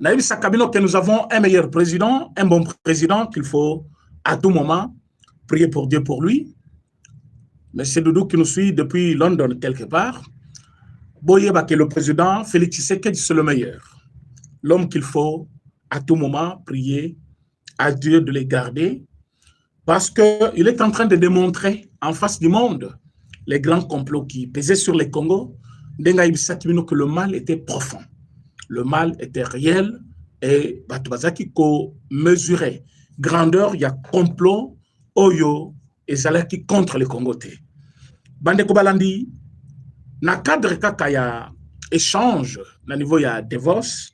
Naïb Sakabino, que nous avons un meilleur président, un bon président qu'il faut à tout moment prier pour Dieu pour lui. Mais c'est Doudou qui nous suit depuis London quelque part. Boyeba que le président Félix Tshisekedi, c'est le meilleur. L'homme qu'il faut à tout moment prier à Dieu de les garder parce qu'il est en train de démontrer en face du monde les grands complots qui pesaient sur les Congos, que le mal était profond. Le mal était réel et Batubazaki ko mesurait grandeur, il y a complot, Oyo et Zalaki contre les Congotais. Bande Kobalandi, na cadre kaka ya échange, na niveau ya Davos,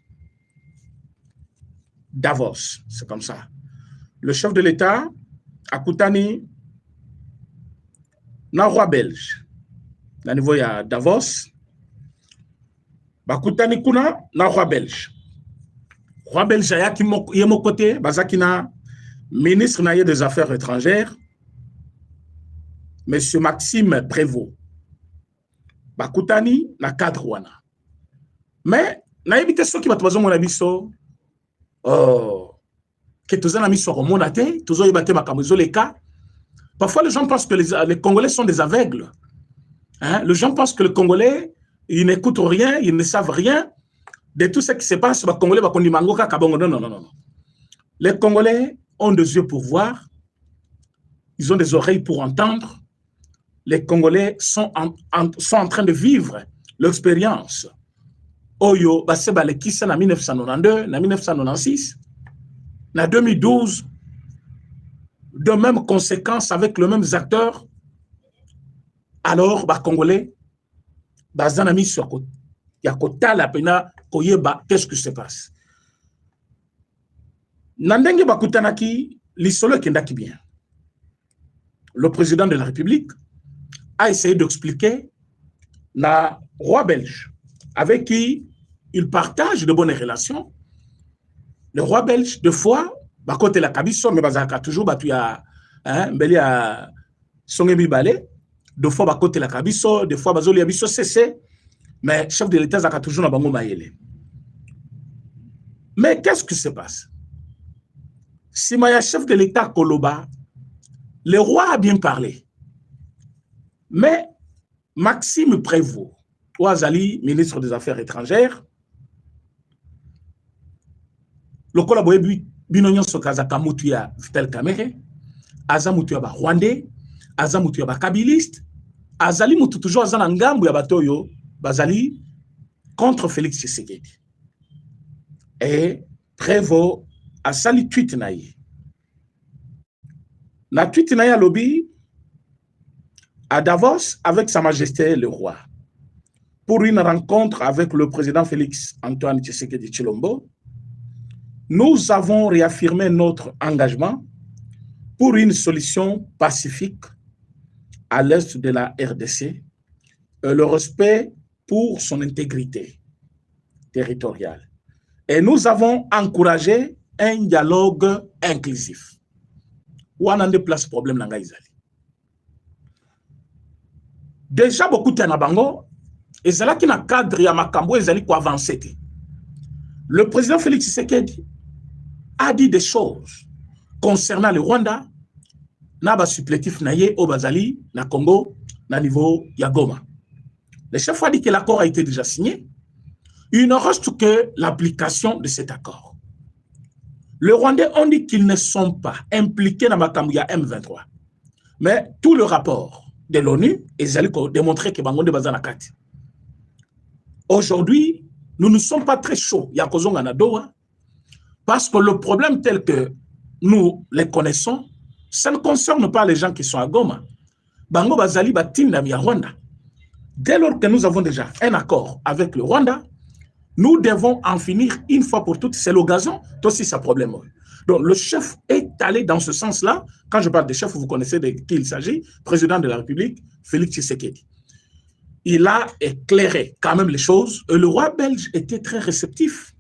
c'est comme ça. Le chef de l'État, Akutani, na roi belge, na niveau ya Davos, Bakutani kuna na roi belge. Roi belge ya ki yemo côté, bazakina ministre na des Affaires étrangères, Monsieur Maxime Prévost. Bakutani na cadre wana. Mais na yebite soki bato bazo mona biso que tozana miso romona te, tozo yebate makambo les cas. Parfois les gens pensent que les Congolais sont des aveugles. Hein? Les gens pensent que les Congolais ils n'écoutent rien, ils ne savent rien de tout ce qui se passe. Les Congolais non. Les Congolais ont des yeux pour voir, ils ont des oreilles pour entendre. Les Congolais sont en train de vivre l'expérience. Oyo, baseba le kisa na 1992, na 1996, na 2012, de mêmes conséquences avec les mêmes acteurs. Alors, les Congolais, bazana sur côté. Il y a kota la pena koyeba qu'est-ce qui se passe. Nandenge bakutanaki lisolo kendaki bien. Le président de la République a essayé d'expliquer la roi belge avec qui il partage de bonnes relations. Le roi belge, deux fois, côté la Kabiso, mais bazaka toujours batu ya mbeli ya Songebi Balé, deux fois côté la Kabiso, deux fois bazoli abiso cessé, mais chef de l'État zaka toujours na bango mayele. Mais qu'est-ce qui se passe? Si maya chef de l'État Koloba, le roi a bien parlé. Mais Maxime Prévost, Ouazali, ministre des Affaires étrangères, le collaborateur Binonyon Sokazaka Moutuya Vital Kamere, Aza Moutuya ba Rwandais, Aza Moutuya ba Kabiliste, Azali Moutou toujours Azan Ngambu ya Batoyo, Bazali contre Félix Tshisekedi. Et Prévost a sali tweet naïe. La tweet naïe à lobby à Davos avec Sa Majesté le Roi pour une rencontre avec le président Félix Antoine Tshisekedi Tshilombo. Nous avons réaffirmé notre engagement pour une solution pacifique à l'est de la RDC et le respect pour son intégrité territoriale. Et nous avons encouragé un dialogue inclusif. Où on a des places problème dans Gaïzali. Déjà, beaucoup de Nabango, et c'est là qu'il y a un cadre, il y a un cambo, et c'est là qu'il avancer. Le président Félix Tshisekedi a dit des choses concernant le Rwanda, n'a supplétif naïe au Bazali, na Congo, na niveau Yagoma. Le chef a dit que l'accord a été déjà signé. Il ne reste que l'application de cet accord. Les Rwandais ont dit qu'ils ne sont pas impliqués dans Makamouya M23. Mais tout le rapport de l'ONU, ils allaient démontrer que Bangonde Bazanakati. Aujourd'hui, nous ne sommes pas très chauds, Yakozonga Nadoa, parce que le problème tel que nous les connaissons, ça ne concerne pas les gens qui sont à Goma. Bango Bazali Batinda Mia Rwanda. Dès lors que nous avons déjà un accord avec le Rwanda, nous devons en finir une fois pour toutes. C'est l'occasion, toi aussi, c'est un problème. Donc, le chef est allé dans ce sens-là. Quand je parle de chef, vous connaissez de qui il s'agit, président de la République, Félix Tshisekedi. Il a éclairé quand même les choses. Et le roi belge était très réceptif.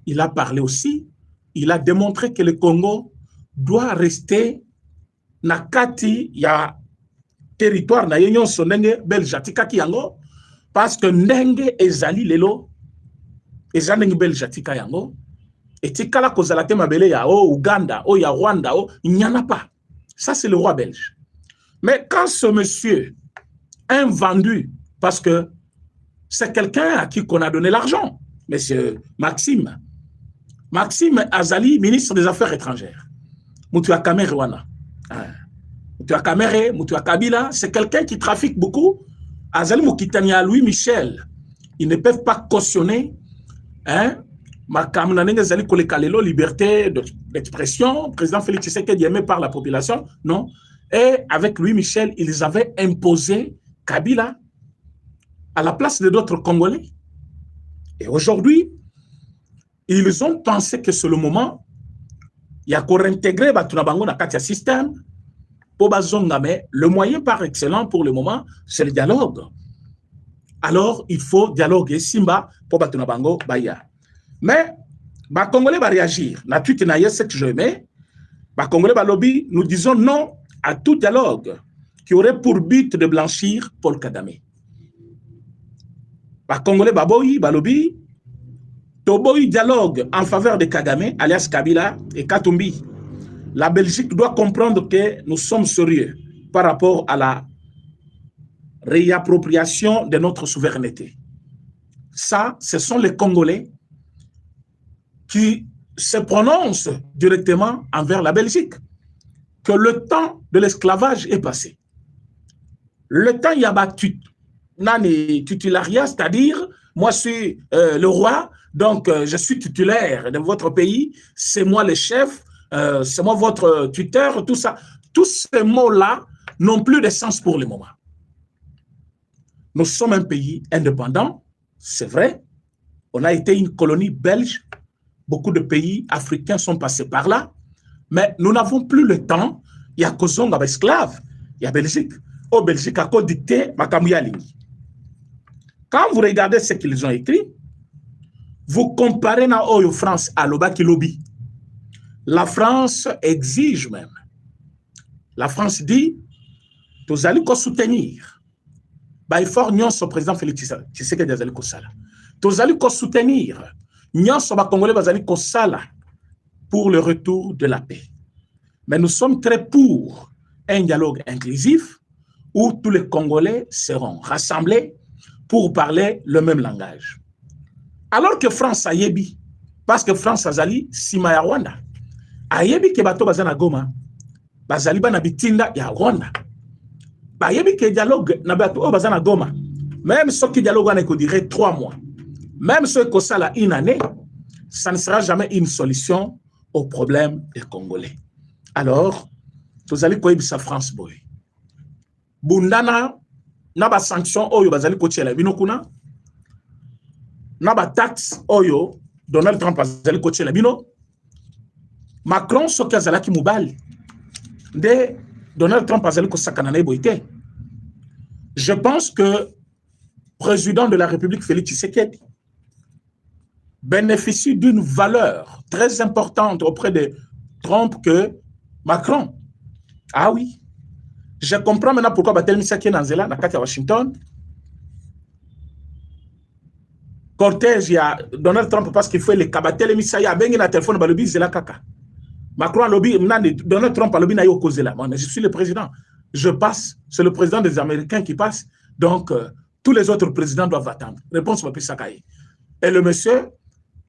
Il a parlé aussi. Il a démontré que le Congo doit rester nakati ya territoire na yenyon sonenge belge atikaki yango parce que ndenge ezali lelo ezanenge belge atika yango Et Tikala Kozalate Mabele, ya Ouganda, ya Rwanda, il n'y en a pas. Ça, c'est le roi belge. Mais quand ce monsieur est vendu, parce que c'est quelqu'un à qui on a donné l'argent, monsieur Maxime Azali, ministre des Affaires étrangères, Moutua Kamere Rwanda. Moutua Kamere, Moutua Kabila, c'est quelqu'un qui trafique beaucoup. Azali Moukitania, Louis Michel, ils ne peuvent pas cautionner, liberté d'expression, président Félix Tshisekedi aimé par la population, non. Et avec Louis Michel, ils avaient imposé Kabila à la place de d'autres Congolais. Et aujourd'hui, ils ont pensé que c'est le moment, il y a qu'à réintégrer Batunabango dans le système, pour mais le moyen par excellence pour le moment, c'est le dialogue. Alors, il faut dialoguer Simba pour Batunabango Baya. Mais, les Congolais vont réagir. Na tweet na ce que je mets. Les Congolais vont lobby. Nous disons non à tout dialogue qui aurait pour but de blanchir Paul Kagame. Les Congolais vont lobby. Toboy dialogue en faveur de Kagame, alias Kabila et Katumbi. La Belgique doit comprendre que nous sommes sérieux par rapport à la réappropriation de notre souveraineté. Ça, ce sont les Congolais qui se prononcent directement envers la Belgique, que le temps de l'esclavage est passé. Le temps y a battu, nani titularia, c'est-à-dire, moi je suis le roi, donc je suis titulaire de votre pays, c'est moi le chef, c'est moi votre tuteur, tout ça. Tous ces mots-là n'ont plus de sens pour le moment. Nous sommes un pays indépendant, c'est vrai, on a été une colonie belge. Beaucoup de pays africains sont passés par là, mais nous n'avons plus le temps. Il y a Kozonga esclave, il y a Belgique. Au Belgique, à quoi dicter Makamouyalingi. Quand vous regardez ce qu'ils ont écrit, vous comparez na Oyo France à l'Obaki Lobby. La France exige même. La France dit, vous allez soutenir. Il faut que président Félix Tshisekedi azali kosala. Vous allez soutenir. Pour le retour de la paix. Mais nous sommes très pour un dialogue inclusif où tous les Congolais seront rassemblés pour parler le même langage. Alors que France a yebi, parce que France azali sima ya Rwanda, a yebi ke bato bazana Goma, bazali ba na bitinda ya Rwanda. Ba yebi ke dialogue na bato bazana Goma, même ce qui dialogue on est dirait 3 mois. Même ce que ça là une année, ça ne sera jamais une solution au problème des Congolais. Alors, vous allez quoi sa France boy. Bundana naba sanction oyo bazali ko tiela binokuna. Naba taxe oyo Donald Trump bazali ko tiela bino. Macron soki azalaki mobali de Donald Trump azali ko sakana na boité. Je pense que président de la République Félix Tshisekedi bénéficie d'une valeur très importante auprès de Trump que Macron. Ah oui. Je comprends maintenant pourquoi Batel Misaki Nanzela, na kati à Washington. Cortège, il y a Donald Trump parce qu'il faut les Kabatel Misaki, a bengi na téléphone, balobi zela kaka. Macron lobby, Donald Trump a lobby na yo kozela. Je suis le président. Je passe, c'est le président des Américains qui passe. Donc, tous les autres présidents doivent attendre. Réponse Papi Sakaye. Et le monsieur,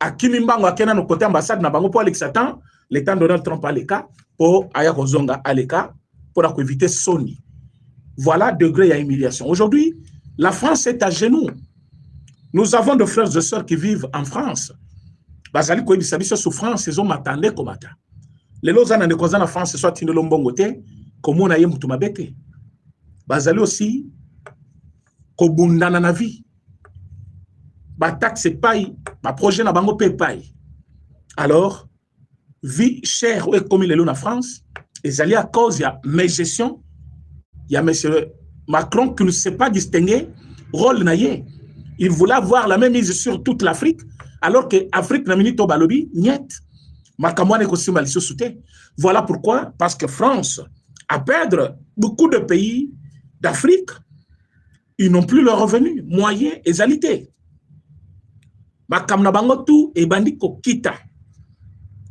à Kimimbango, à Kenan, au côté ambassade, na bango pour Alex Satan, l'état Donald Trump à l'écart, pour Ayako Zonga à l'écart, pour éviter Sony. Voilà degré à humiliation. Aujourd'hui, la France est à genoux. Nous avons des frères et sœurs qui vivent en France. Bazali ko ibisabiso souffrance, ils ont m'attendé comme ça. Les lozana ne kozana France soit une lombongote, comme on a yé mutumabete. Bazali aussi ko bundana na vie. Ba taxe paye, ba projet na bango paye. Alors, vie chère ou comme il est là en France, et allés à cause, il y a mes gestions, il y a M. Macron qui ne sait pas distinguer rôle naïe. Il voulait avoir la même mise sur toute l'Afrique, alors que l'Afrique n'a minute au balobi, niet. Voilà pourquoi, parce que France a perdu beaucoup de pays d'Afrique, ils n'ont plus leurs revenus, moyens et alité. Makamna bango tout et bandiko kita.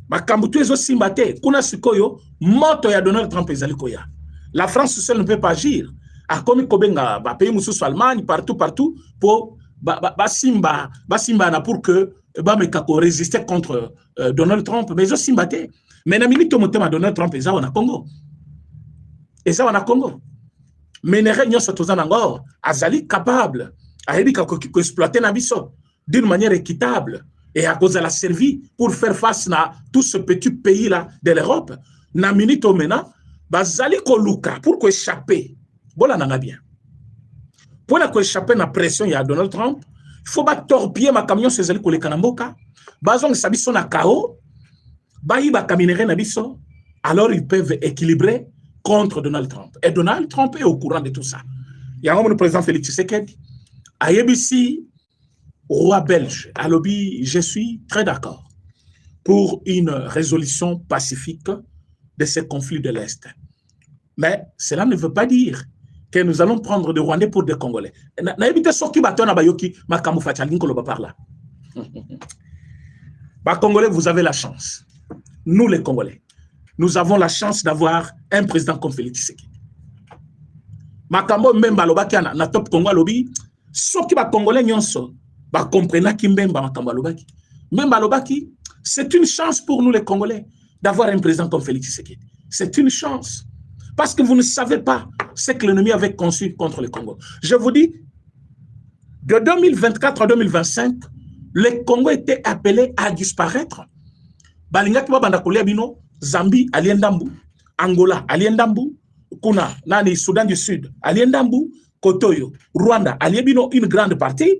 makambo tu ezo simbate kuna sikoyo moto ya Donald Trump ezali koya. La France seule ne peut pas agir. A comme kobenga ba pays mususu Allemagne partout pour basimba na pour que ba mekako résister contre Donald Trump mais ezo simbate. Mais na minute motema Donald Trump eza wana Congo. Eza wana Congo. Mais ne réunion sotoza nango azali capable a exploiter na biso d'une manière équitable. Et à cause de la servi pour faire face à tout ce petit pays-là de l'Europe, na minute maintenant, bazali ko luka pour ko échapper. Voilà nanga bien. Pour ko échapper na pression ya Donald Trump, il faut ba torpiller ma camion sezali ko le kanamboka. Bazong sabiso na kao, ba yi ba kaminere na biso, alors ils peuvent équilibrer contre Donald Trump. Et Donald Trump est au courant de tout ça. Il y a un le président Félix Tshisekedi, à Yebisi, roi belge, à lobby, je suis très d'accord pour une résolution pacifique de ces conflits de l'Est. Mais cela ne veut pas dire que nous allons prendre des Rwandais pour des Congolais. Congolais, vous avez la chance. Nous, les Congolais, nous avons la chance d'avoir un président comme Félix Tshisekedi. Makambo même balobaki na top Congo lobby, soki ba Congolais nyonso ba comprena ki mbemba makambo alobaki. Mbemba alobaki, c'est une chance pour nous les Congolais d'avoir un président comme Félix Tshisekedi. C'est une chance. Parce que vous ne savez pas ce que l'ennemi avait conçu contre le Congo. Je vous dis, de 2024 à 2025, le Congo était appelé à disparaître. Balingaki babanda kolia bino, Zambie aliendambu, Angola aliendambu, kuna nani Soudan du Sud aliendambu, Kotoyo, Rwanda aliebino une grande partie.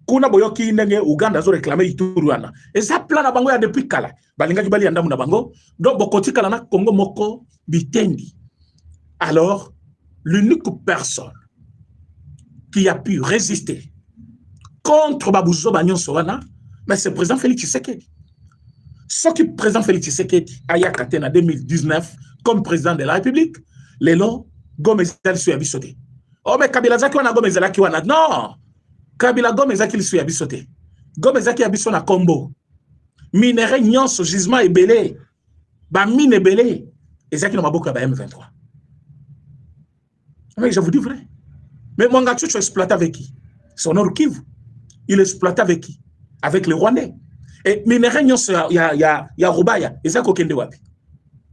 Kuna boyoki ndenge Uganda zo réclamer Ituri wana. Et ça plan na bango ya depuis kala. Balingaki bali andamu na bango. Donc bokoti kala na Congo moko bitendi. Alors, l'unique personne qui a pu résister contre Babouzo Bagnon Sowana, mais c'est le président Félix Tshisekedi. Ce qui président Félix Tshisekedi a yakate en 2019 comme président de la République, les lots Gomez sur Abisote. Oh mais Kabila Zaki wana Gomez Zaki wana. Non! Kabila Gomez Zaki sur Abisote. Gomez Zaki Abiso na Combo. Minéré nyonso gisement ebelé. Ba mine ebelé. Et Zaki no maboko ba M23. Mais je vous dis vrai. Mais Mwangachu tu exploites avec qui? Son Nord Kivu. Il exploite avec qui? Avec les Rwandais. Et minéré nyonso ya Rubaya. Et Zaki okende wapi.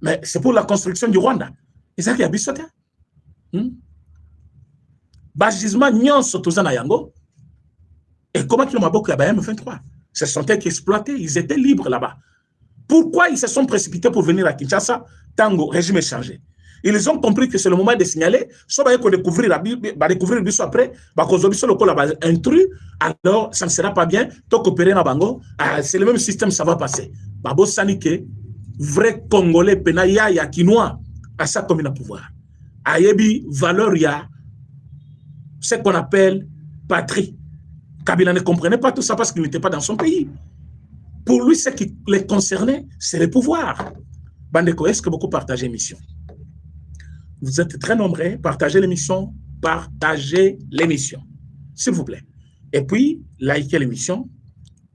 Mais c'est pour la construction du Rwanda. Et Zaki Abisote. Bagisement nyonso tozana yango. Et comment qu'ils ont maboko ya M23? Ce sont eux qui exploitaient, ils étaient libres là-bas. Pourquoi ils se sont précipités pour venir à Kinshasa tant le régime est changé? Ils ont compris que c'est le moment de signaler, soit ils vont découvrir le biso après, intrus, alors ça ne sera pas bien, tant qu'opérer na bango, c'est le même système, ça va passer. Babo Sanike, vrai Congolais, penaya ya Kinois, à ça comme il a pouvoir. Ayebi, valeur ya, ce qu'on appelle patrie. Kabila ne comprenait pas tout ça parce qu'il n'était pas dans son pays. Pour lui, ce qui les concernait, c'est le pouvoir. Bandeko, est-ce que beaucoup partagent l'émission? Vous êtes très nombreux, partagez l'émission, s'il vous plaît. Et puis, likez l'émission,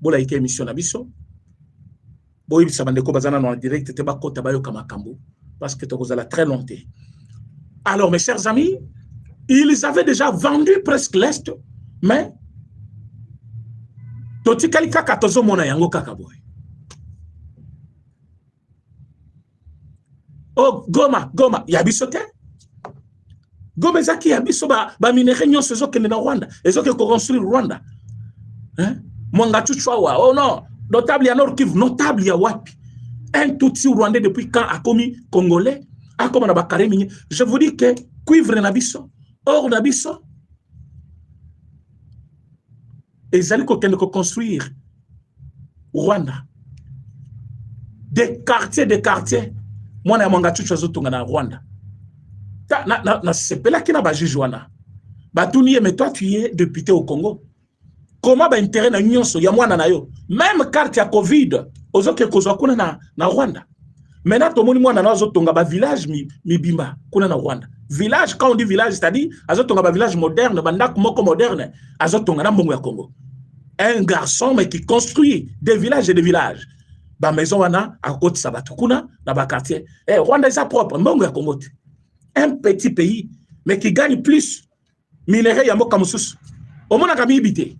vous likez l'émission Nabiso. Bon, il Bandeko bazana en direct, tebako tabayo kamakambo, parce que vous allez très longtemps. Alors, mes chers amis, ils avaient déjà vendu presque l'Est, mais Toti kalika katozo mona yango kakaboy. Oh, Goma, yabisote. Goma zaki yabiso ba minere nyonso ezokende na Rwanda. Ezoke ko construire Rwanda. Hein? Mwanga chuchwa. Oh non, notable ya Nord Kivu, notable ya wapi. Un Tutsi Rwandais depuis quand a commis Congolais, a commis na bakare minye. Je vous dis que cuivre na biso, or na biso. Et ils allaient construire Rwanda. Des quartiers. Moi, je suis en Rwanda. C'est pas là qu'il y a un juge. Mais toi, tu es député au Congo. Comment intérêt na l'Union so moi même carte ya Covid, ozoke kozwa na Rwanda. Maintenant, tout le monde na zotonga ba village mi bimba kuna na Rwanda. Village, quand on dit village, c'est-à-dire azotonga ba village moderne, bandak moko moderne, azotonga na mbongo ya Congo. Un garçon mais qui construit des villages et des villages. ba maison wana à côté Sabatukuna dans ba quartier. Eh Rwanda est propre, mbongo ya Congo. Un petit pays mais qui gagne plus minerai ya mboka mususu. Au moins habité.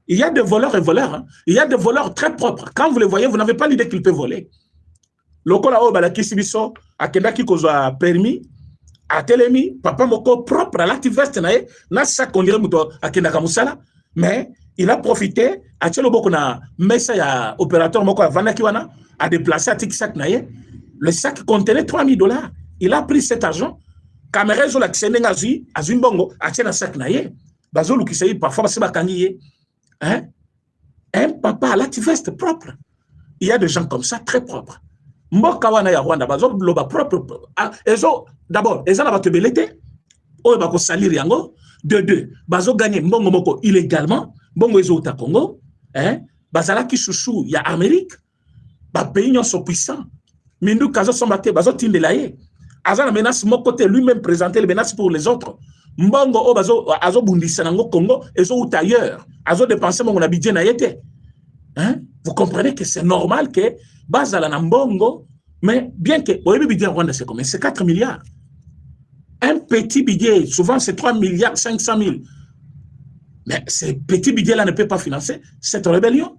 Il y a des voleurs et voleurs, hein. Il y a des voleurs très propres. Quand vous les voyez, vous n'avez pas l'idée qu'ils peuvent voler. Lokola o bala kisibiso akenda ki kozwa permis a telemi papa moko propre à l'activiste nae na sa kondirait muto akenda kamusala mais il a profité a tchelo boko na mesa ya opérateur moko avanda ki wana a déplacé à tiksak nae le sac contenait $3000. Il a pris cet argent caméra zo la ksenenga zui azumbongo a tchena sac nae bazo lukisei parfois basi bakangiye hein un papa à l'activiste propre. Il y a des gens comme ça très propres. Mboka wana ya Rwanda bazo loba propre ezo d'abord ezala ba tebelete o ba ko salir yango de deux bazo gagner mbongo moko illégalement mbongo ezo uta Congo hein bazala ki chouchou ya Amérique ba pays nyonso puissant mindu kazo sombate bazo tindela ye azana menace moko te lui-même présenter les menaces pour les autres mbongo o bazo azo bundisa nango Congo ezo uta ailleurs azo dépenser mbongo na budget na yete hein vous comprenez que c'est normal que bazala na mbongo mais bien que le budget Rwanda c'est combien? C'est 4 milliards. Un petit budget, souvent c'est 3 milliards 500 000. Mais ce petit budget-là ne peut pas financer cette rébellion.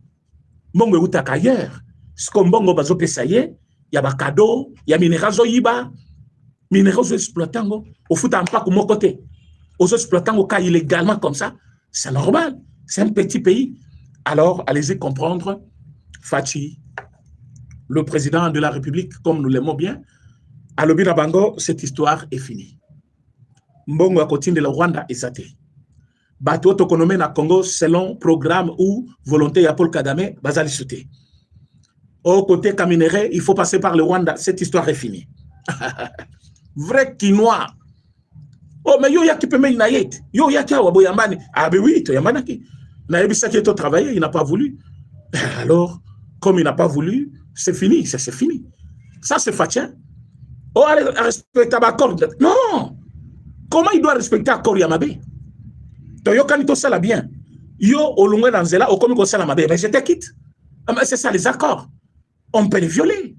Mbongo utaka ailleurs. Ce qu'on mbongo bazo pesaye, il y a ba cadeau, il y a minéraux zoyiba, minéraux exploitango, au fout en pas comme côté. Aux exploitants au cas illégalement comme ça, c'est normal. C'est un petit pays. Alors, allez-y comprendre, Fachi, le président de la République, comme nous l'aimons bien, à Lobina Bango, cette histoire est finie. Mbongo à côté de la Rwanda est saté. Bateau autonomé na Congo selon programme ou volonté ya Paul Kagame, bazali sauté. Au côté Kaminéré, il faut passer par le Rwanda. Cette histoire est finie. Vrai Quinois. Oh, mais yo ya qui peut me naït. Yo ya kia wabo yambani. Ah, ben oui, to yambana ki. Naïbisa qui est au travail, il n'a pas voulu. Alors, comme il n'a pas voulu, c'est fini, c'est fini. Ça, c'est Fatien. Oh, respecter l'accord. Non! Comment il doit respecter l'accord Yamabe? Yo, quand il ça bien. Yo, au loin dans Zela, au comme ça la mabe, mais je te quitte. C'est ça, les accords. On peut les violer.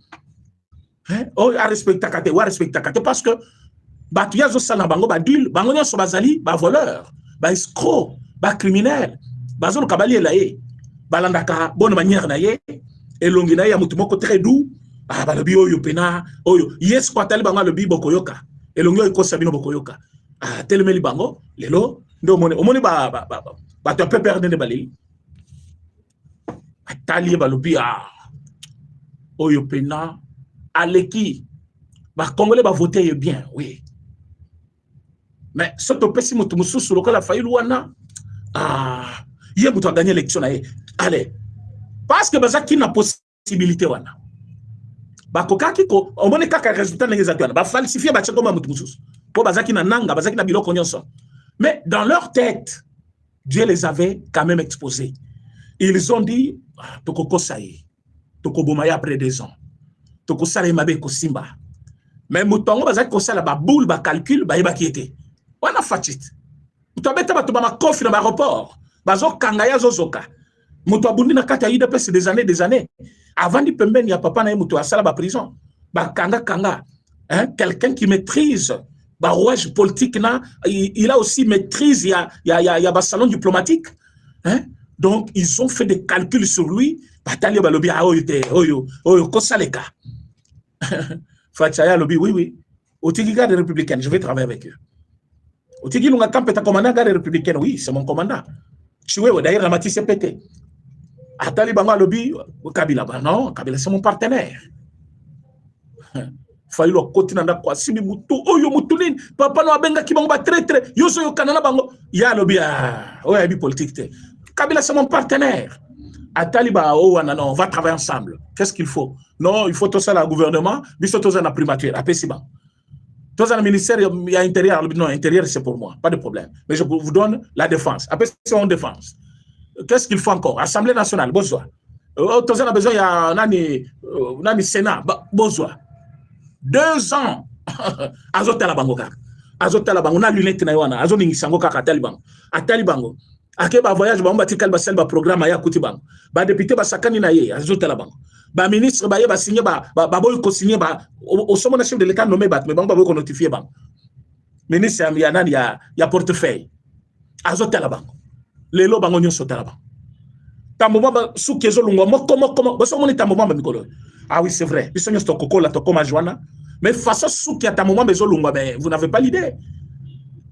Hein? Oh, respecter Kate, ou respecter Kate, parce que, bah, tu y a zo ça bango, bah, deal, bango nyon so bazali, bah, voleur, bah, escroc, bah, criminel, bah, zo le kabali laye, bah, landaka, bonne manière naye, et longina ya mutumoko très doux, ah, bah, le bi oyo pena, oyo, yes, kwa tali bango le bi bokoyoka, et longyo yiko sabino bokoyoka, ah, telemeli bango, lelo, ndo omone ba tu as peu perdre de balé, tali ba le bi, ah, oyo pena, aleki, bah, Congolais va voter bien, oui. Mais ce que tu as fait, sur lequel a failli l'ouana, ah, il y a gagné l'élection. Allez, parce que ça qui n'a possibilité wana. Ba koka kiko, on mone kaka résultat négatif. Ba falsifier ba tcheko mamutu mususu. Po bazaki na nanga, bazaki na biloko nyonso. Mais dans leur tête, Dieu les avait quand même exposés. Ils ont dit, toko kosaye, toko bomaya après 2 ans, toko sale mabe ko simba. Mais moutongo bazaki kosala ba boule ba calcul ba yeba kiete. Wana fatit. Muto beta ba to ba makofi na aéroport. Bazo kangaya zozoka. Muto abundi na kata yida pese des années. Avant di pembeni ya papa na muto asala ba prison. Ba kanga. Hein, quelqu'un qui maîtrise ba rouage politique na, il a aussi maîtrise ya ba salon diplomatique. Hein? Donc ils ont fait des calculs sur lui. Batali ba lobi oyo kosaleka. Fachaya lobby, oui. Otigi garde républicaine, je vais travailler avec eux. Otigi lunga kampe ta commandant garde républicaine, oui, c'est mon commandant. Chiwewe, d'ailleurs, la matisse est pété. Atali banga lobby, Kabila, non, Kabila c'est mon partenaire. Failli le continent quoi, simi mutu, oyo mutulin, papa no abenga ki bango ba très, yoso yo kanana bango, ya lobby, oyo abi politique te. Kabila c'est mon partenaire. Ataliba, oh, non, on va travailler ensemble. Qu'est-ce qu'il faut? Non, il faut tout ça le gouvernement, mais tout ça la primature, à Pessiban. Tout ça le ministère, il y a intérieur, non, intérieur c'est pour moi, pas de problème. Mais je vous donne la défense. Après, c'est en défense. Qu'est-ce qu'il faut encore? Assemblée nationale, besoin. Tout ça a besoin, il y a un Sénat, besoin. 2 ans. Azotala bango kaka. Azotala bango, na lunette na yoana, azoningi sango kaka Taliban. A Talibango. ake ba voyage ba mbatikal ba sel ba programme ya kuti bang ba député ba sakani na ye azota la bang ba ministre ba ye ba signer ba boy ko signer ba au sommet chef de l'état nommé ba mais bang ba boy ko notifier bang ministre ya nani ya portefeuille azota la bang lelo bango nyo sota la bang tamboma ba sukezo lungwa moko ba so moni tamboma ba mikolo ah oui c'est vrai biso nyo stokoko la tokoma joana mais façon sukia tamboma bezo lungwa mais vous n'avez pas l'idée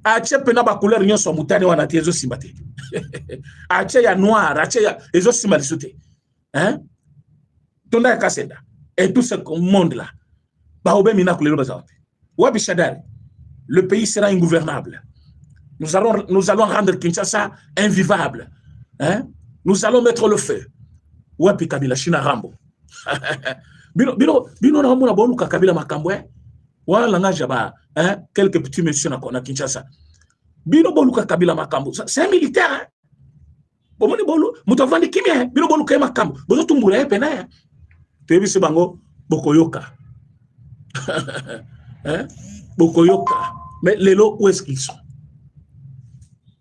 ache pena ba couleur nyonso mutane wana te ezo simbate ache ya noir ache ya ezo simbali soute hein tonda ya kasenda et tout ce monde là ba obe mina couleur bazante wabi shadari le pays sera ingouvernable nous allons rendre Kinshasa invivable hein nous allons mettre le feu wapi Kabila China Rambo bino na mona bonu Kabila makambo wala ngaja ba hein quelques petits messieurs na Kinshasa bino boluka Kabila makambo c'est un militaire hein bomoni bolu mutavandi kimia bino boluka makambo bozo tumbura pena ya tebi se bango bokoyoka hein bokoyoka mais lelo où est-ce qu'ils sont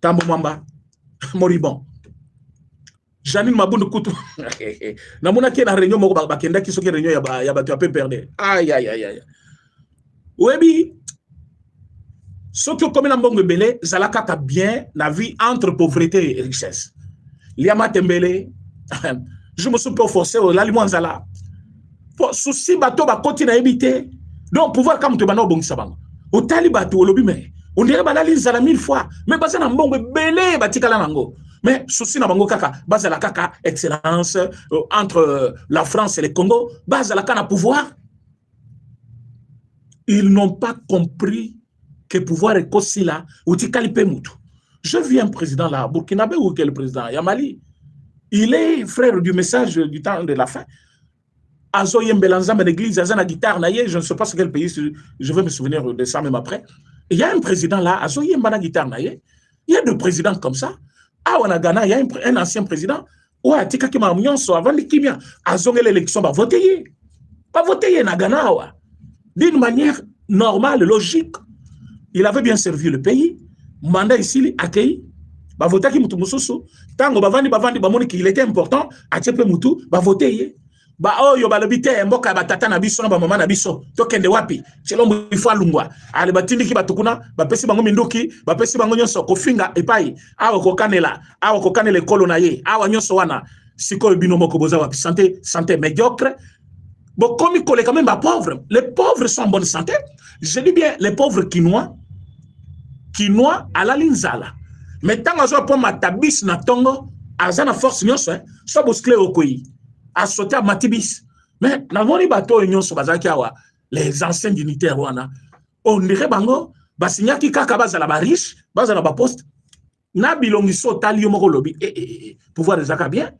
Tambo Mamba moribond Janine Mabundu Kutu namuna ke na réunion moko bakenda ki soki réunion ya batu ya perdre aïe webi soki comme na mbongo belé zalaka ka bien la vie entre pauvreté et richesse liama tembele je me suis pas forcé la limwanzala pour souci bato ba koti na ebité donc pouvoir comme te bana bongisa bango au talibatu olobi mais on dirait balali zala 1000 fois mais basa na mbongo belé batikala nango mais souci na bango kaka basa la kaka excellence entre la France et le Congo basa la kana pouvoir. Ils n'ont pas compris que pouvoir est aussi là ou tikalipe mutu. Je vis un président là burkinabé ou quel président Yamali. Il est frère du message du temps de la fin. Azo Yembelanza mais l'église azana guitare naie, je ne sais pas ce quel pays, je vais me souvenir de ça même après. Il y a un président là, Azo Yembana guitare naie. Il y a deux présidents comme ça. Ah, on a Ghana, il y a un ancien président. Ouais, tika ki ma mnyonso avant l'équipe. Azo l'élection va voter. Pas voter na Ghana wa. D'une manière normale, logique. Il avait bien servi le pays. Mandat ici, accueilli. Bah voter qui mutu mususu. Tango bavandi bamoni qu'il était important. Achepe mutu, bah voter. Bah oh yo balobite mboka batata na biso na ba mama na biso. Tokende wapi? Chelombo ifo alungwa. Ale batindi ki batukuna, ba pesi bango minduki, ba pesi bango nyonso kofinga epai. Awa kokanela, awa kokanele kolo na ye. Awa nyonso wana. Siko bino moko boza wapi? Santé médiocre. Bon, comme ils collent quand même à pauvres, les pauvres sont en bonne santé. Je dis bien, les pauvres quinois à la linzala. Mais tant que je prends ma tabis na tongo, à la force nyonso, soit bousclé au koi, à sauter à matibis. Mais na moni bateau nyonso bazaki awa, les anciens dignitaires wana, on dirait bango, basinya ki kaka bazala ba riche, bazala ba poste, na bilongiso tali yo moko lobi, pouvoir de zaka bien,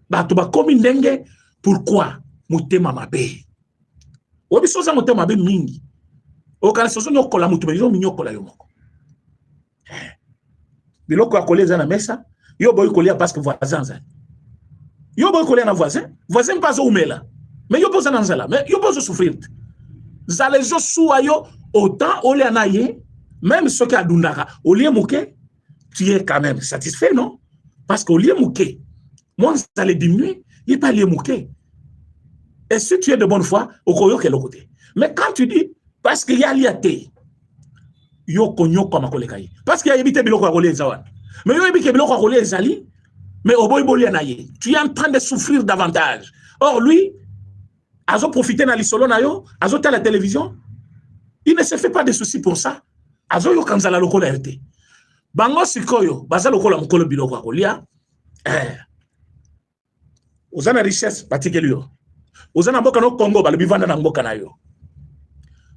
bato ba komi ndenge, pourquoi? Mutema mabe. Obi soza mutema mabe mingi. Okana sozo nyokola mutu bezo minyokola yo moko. Biloko akoleza na mesa, yo boy kolia parce que voisin za. Yo boy kolia na voisin pas umela. Mais yo poza na nzala, mais yo poza souffrir. Za les zo suwa yo autant ole anaye, même ce qui a dundaka, olie muke, tu es quand même satisfait non? Parce que olie muke, moi ça les diminuer, il pas lié muke. Et si tu es de bonne foi, au koyo quel côté. Mais quand tu dis, parce qu'il y a liaté, yo konyo comme kolekaï. Parce qu'il y a évité biloko à rouler zawan. Mais yo évité biloko à rouler zali, mais au boy boli anaye. Tu es en train de souffrir davantage. Or lui, azo profiter na lisolo na yo, azo ta la télévision, il ne se fait pas de soucis pour ça. Azo yo kanzala loko la été. Bango sikoyo, baza loko la mukolo biloko à rouler. Ozana richesse, batikeli yo. Ozana mboka no Congo balobi vanda na mboka na yo.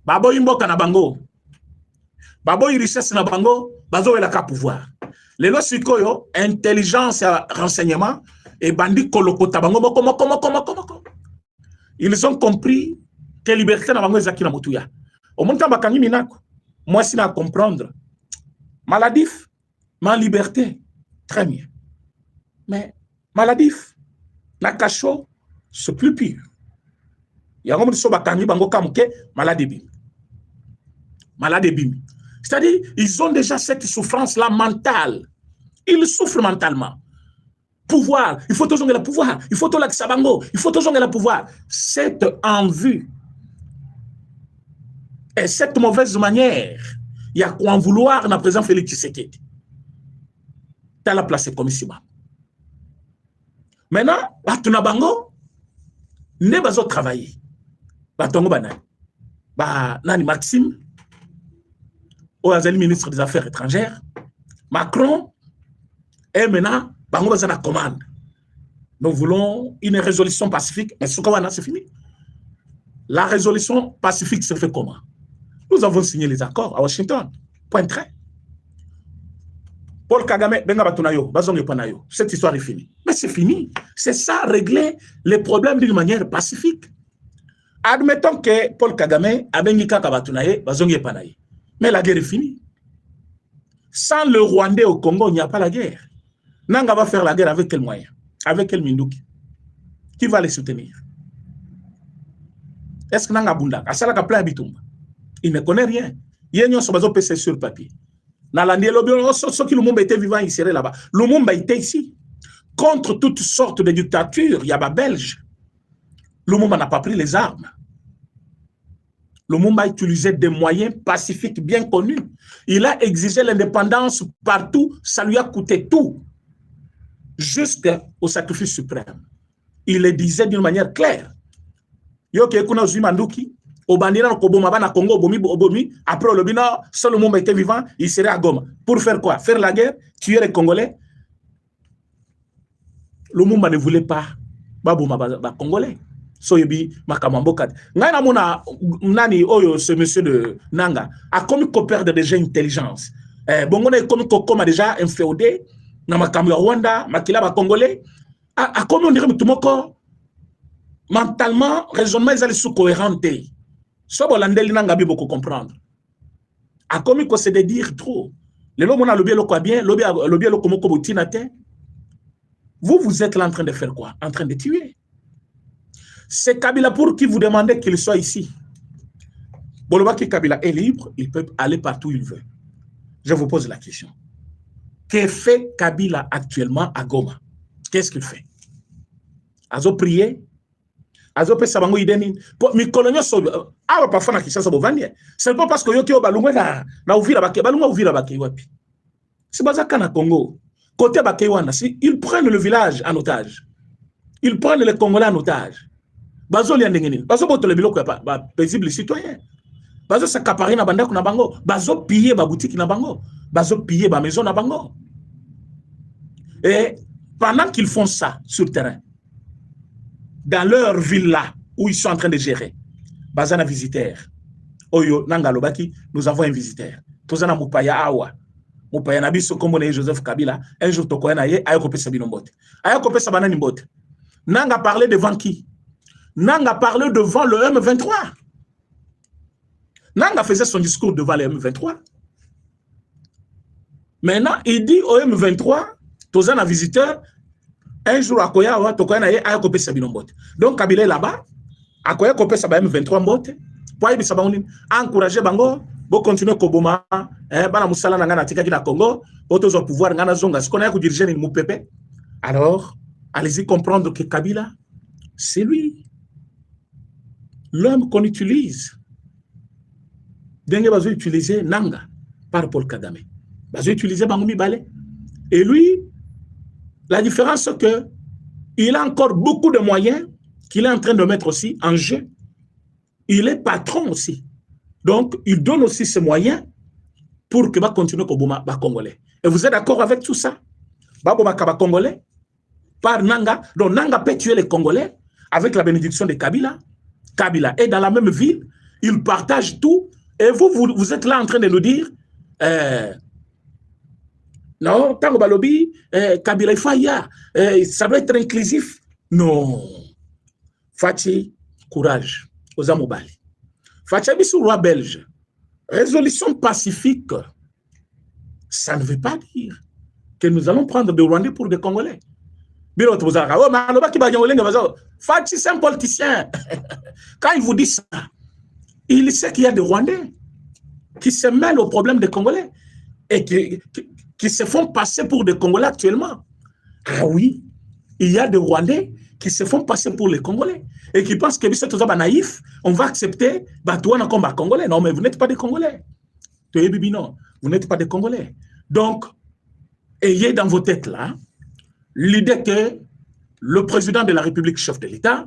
Babo mboka na bango. Babo richesse na bango, bazo elaka pouvoir. Lelo sikoyo intelligence et renseignement et bandi kolokota bango moko. Ils ont compris que liberté na bango ezaki na mutuya. Au montant bakangi minako. Moi si na comprendre. Maladif, ma liberté, très bien. Mais maladif, na cacho, c'est plus pire. Il y a un moment malade bim. C'est-à-dire, ils ont déjà cette souffrance-là mentale. Il souffre mentalement. Pouvoir, il faut toujours le pouvoir, il faut toujours l'Aksabango, il faut toujours le pouvoir. Cette envie et cette mauvaise manière, il y a quoi en vouloir dans le président Félix Tshisekedi. Tu as la place comme ici. Maintenant, Batunabango, ne bazo travailler. Batongo banani. Nani Maxime, Oazali ministre des Affaires étrangères, Macron, et maintenant, Bango baza na commande. Nous voulons une résolution pacifique. Mais c'est fini. La résolution pacifique se fait comment? Nous avons signé les accords à Washington. Point trait. Paul Kagame, cette histoire est finie. Mais c'est fini. C'est ça, régler les problèmes d'une manière pacifique. Admettons que Paul Kagame a bengi kaka batunaye, bazongi panaye. Mais la guerre est finie. Sans le Rwandais au Congo, il n'y a pas la guerre. Nanga va faire la guerre avec quel moyen? Avec quel Minduki? Qui va les soutenir? Est-ce que Nanga Bunda, Asalaka plein Bitumba? Il ne connaît rien. Il y a une chose sur papier. Ceux qui Lumumba était vivant, il serait là-bas. Lumumba était ici. Contre toutes sortes de dictatures, il y a des Belges. Lumumba n'a pas pris les armes. Lumumba utilisait des moyens pacifiques bien connus. Il a exigé l'indépendance partout. Ça lui a coûté tout. Jusqu'au sacrifice suprême. Il le disait d'une manière claire. Yoke kuna Zumanduki, au Bandira, au Koboma, na Congo, Obomi, après le Bina, seul Lumumba était vivant, il serait à Goma. Pour faire quoi? Faire la guerre, tuer les Congolais. Lumumba ne voulait pas Baboma Congolais. Soyebi Makamambokat. Ngana mona nani oyo ce monsieur de Nanga a commis qu'on perdre déjà intelligence. Bongo na commis qu'on déjà inféodé na makambo Rwanda, makila ba Congolais. A commis on dirait mutumoko mentalement, raisonnement ils allaient sous cohérente. So bolandeli Nanga bi beaucoup comprendre. A commis qu'on se de dire trop. Le lo mona lobi lo bien, lobi lo komoko botinate. Vous êtes là en train de faire quoi? En train de tuer. C'est Kabila pour qui vous demandez qu'il soit ici. Bolobaki Kabila est libre, il peut aller partout où il veut. Je vous pose la question. Que fait Kabila actuellement à Goma? Qu'est-ce qu'il fait? Azo prier? Azo pe sabango ideni? Mi kolonyo so awa parfois na Kinshasa bovandi. C'est pas parce que yoki obalungwe na Uvira bake balungwa Uvira bake wapi. C'est bazaka na Congo. Côté bake wana si ils prennent le village en otage. Ils prennent les Congolais en otage. Bazo li andengeni bazo botole biloko ya ba paisible citoyen bazo sakapari na bandako na bango bazo piller ba boutique na bango bazo piller ba maison na bango et pendant qu'ils font ça sur le terrain dans leur ville là où ils sont en train de gérer bazana visiteur oyo nanga lobaki nous avons un visiteur tozana mupaya awa mupaya na biso kombo na Joseph Kabila un jour tokoya na ye ayoko pesa binombote ayoko pesa banani mbote nanga parler devant qui? Nanga parlait devant le M23. Nanga faisait son discours devant le M23. Maintenant, il dit au M23, tous un visiteur, un jour à Koya, Tokoya Naye, a copé Sabino Mbote. Donc, Kabila est là-bas, à Koya copé Sabino M23 Mbote, pour y encourager Bango, pour continuer Koboma, Bana Moussala Nangana Tika Kina Congo, pour tous au pouvoir, Nana Zonga, ce qu'on a diriger une Moupepe. Alors, allez-y comprendre que Kabila, c'est lui. L'homme qu'on utilise, Dengue va utiliser Nanga par Paul Kagame. Va utiliser Bangoumi Balé. Et lui, la différence c'est que il a encore beaucoup de moyens qu'il est en train de mettre aussi en jeu. Il est patron aussi. Donc, il donne aussi ses moyens pour que va continuer Koboma Congolais. Et vous êtes d'accord avec tout ça? Baboma Kaba Congolais par Nanga. Donc, Nanga peut tuer les Congolais avec la bénédiction de Kabila. Kabila est dans la même ville, ils partagent tout, et vous êtes là en train de nous dire non, Tango Balobi, Kabila Faya, ça doit être inclusif. Non. Fati, courage, aux Amobali. Fati Abissou, roi belge, résolution pacifique, ça ne veut pas dire que nous allons prendre des Rwandais pour des Congolais. Fati, c'est un politicien. Quand il vous dit ça, il sait qu'il y a des Rwandais qui se mêlent au problème des Congolais et qui se font passer pour des Congolais actuellement. Ah oui, il y a des Rwandais qui se font passer pour les Congolais et qui pensent que c'est tout naïf, on va accepter Batouana comme un Congolais. Non, mais vous n'êtes pas des Congolais. Non, vous n'êtes pas des Congolais. Donc, ayez dans vos têtes là l'idée que le président de la République, chef de l'État,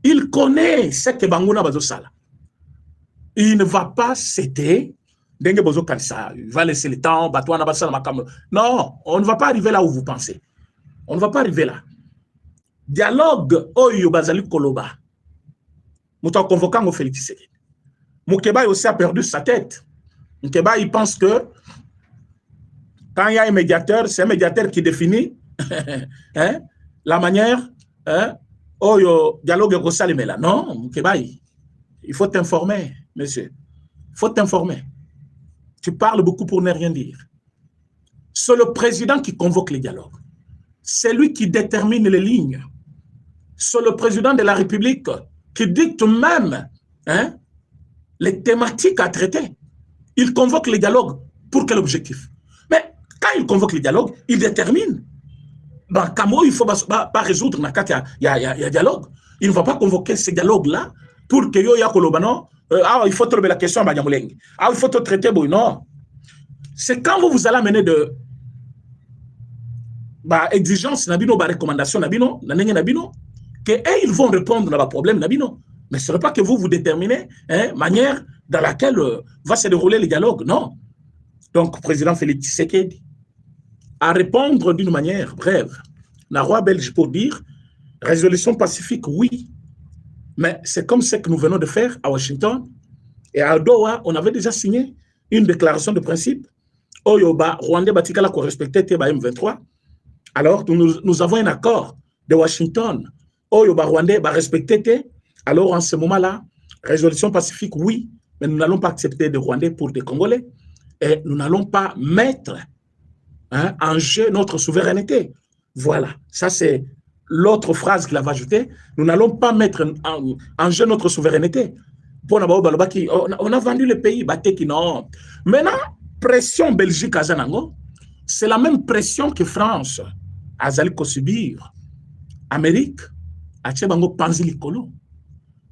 il connaît ce que Bangouna Bazosala. Il ne va pas céder. Il va laisser le temps. Non, on ne va pas arriver là où vous pensez. On ne va pas arriver là. Dialogue, Oyo Bazali Koloba. Mouta convoquant au Félix Tshisekedi. Moukeba aussi a perdu sa tête. Moukeba, il pense que quand il y a un médiateur, c'est un médiateur qui définit hein, la manière Oyo dialogue est là. Non, Moukeba, il faut t'informer, monsieur. Il faut t'informer. Tu parles beaucoup pour ne rien dire. C'est le président qui convoque les dialogues. C'est lui qui détermine les lignes. C'est le président de la République qui dicte même hein, les thématiques à traiter. Il convoque les dialogues. Pour quel objectif? Mais quand il convoque les dialogues, il détermine. Dans Camo, il ne faut pas résoudre. Il y a dialogue. Il ne va pas convoquer ces dialogues-là pour que yo ya kolobano. Il faut trouver la question à il faut traiter. Non. C'est quand vous allez amener de exigences, recommandations, que ils vont répondre à vos problèmes. Mais ce n'est pas que vous déterminez la manière dans laquelle va se dérouler le dialogue. Non. Donc, président Félix Tshisekedi, à répondre d'une manière brève, la roi belge pour dire résolution pacifique, oui. Mais c'est comme ce que nous venons de faire à Washington. Et à Doha, on avait déjà signé une déclaration de principe. Oyoba, Rwanda, Batikala, qu'on respectait M23. Alors, nous avons un accord de Washington. Oyoba, Rwanda, respecter. Alors, en ce moment-là, résolution pacifique, oui. Mais nous n'allons pas accepter de Rwandais pour des Congolais. Et nous n'allons pas mettre en jeu notre souveraineté. Voilà. Ça, c'est l'autre phrase qu'il avait ajoutée. Nous n'allons pas mettre en jeu notre souveraineté. On a vendu le pays. Non. Maintenant, pression Belgique à Zanango, c'est la même pression que France a subir. Amérique, a Tchebango Panzilikolo.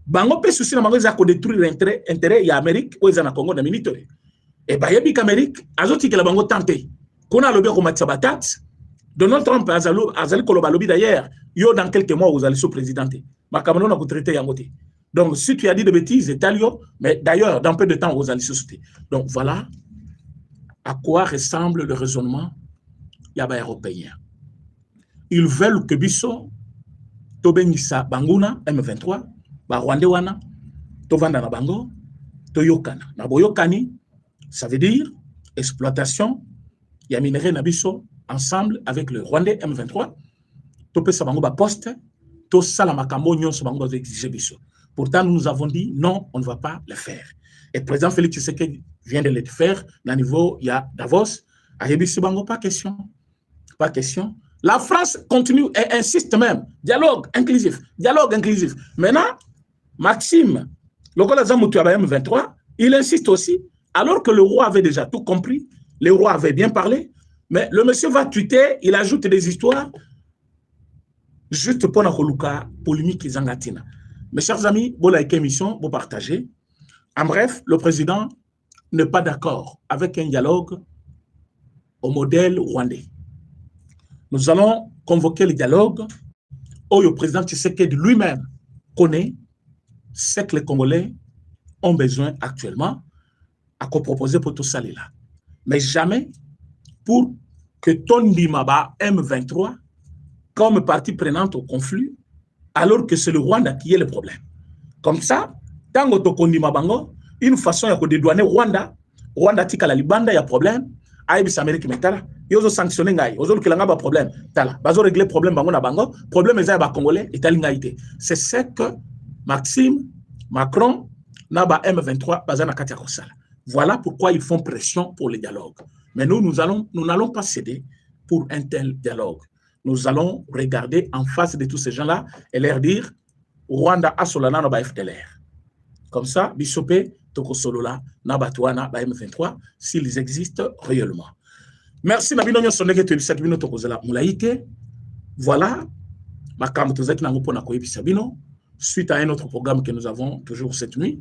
Bango peut souci na bango za ko détruire intérêt ya Amérique ou za na Congo na minute. Et ba yebi qu'Amérique azoti que la bango tenté. Kona lobi ko matsabatat. Donald Trump azali koloba lobi d'ailleurs, yo dans quelques mois vous allez sous présidenté. Ma Cameroun na ko traiter yangote. Donc si tu as dit de bêtises, Italio, mais d'ailleurs dans peu de temps vous allez sauter. Donc voilà à quoi ressemble le raisonnement yaba européen. Ils veulent que Bisso Tobenissa Banguna M23 ba Rwanda wana tovanda na bango toyokana na boyokani, ça veut dire exploitation ya minerai na biso ensemble avec le Rwanda M23 topesa bango ba poste to sala makambo nyonso bango ba exiger biso. Pourtant nous avons dit non, on ne va pas le faire. Et le président Félix Tshisekedi vient de le faire na niveau ya Davos a yebisi bango pas question. Pas question. La France continue et insiste même. Dialogue inclusif. Dialogue inclusif. Maintenant, Maxime, le M23, il insiste aussi, alors que le roi avait déjà tout compris, le roi avait bien parlé, mais le monsieur va tweeter, il ajoute des histoires, juste pour la polémique et zangatina. Mes chers amis, vous l'avez émission, vous partagez. En bref, le président n'est pas d'accord avec un dialogue au modèle rwandais. Nous allons convoquer le dialogue où le président Tshisekedi lui-même connaît ce que les Congolais ont besoin actuellement à proposer pour tout ça là. Mais jamais pour que Tondi Maba M23 comme partie prenante au conflit, alors que c'est le Rwanda qui est le problème. Comme ça, tant que Tondi Mabango, une façon de dédouaner Rwanda, Rwanda tika la Libanda, il y a problème, Aïbis Amérique Metala, ils ont sanctionné, ils ont dit pas problème, tala, ils ont réglé le problème, bango, problème est à Congolais, et talingaïté. C'est ce que Maxime, Macron, Naba M23, Bazana Katia Kosala. Voilà pourquoi ils font pression pour le dialogue. Mais nous n'allons pas céder pour un tel dialogue. Nous allons regarder en face de tous ces gens-là et leur dire Rwanda a solana na ba FDLR. Comme ça, Bissopé, Toko Solola, Nabatouana, ba M23, s'ils existent réellement. Merci Nabino Nyon Soneke Tebisaki Bino Tokozela Moulaïte. Voilà. Ma cam Tozaki Nango Pona Koyebi Sabino. Suite à un autre programme que nous avons toujours cette nuit.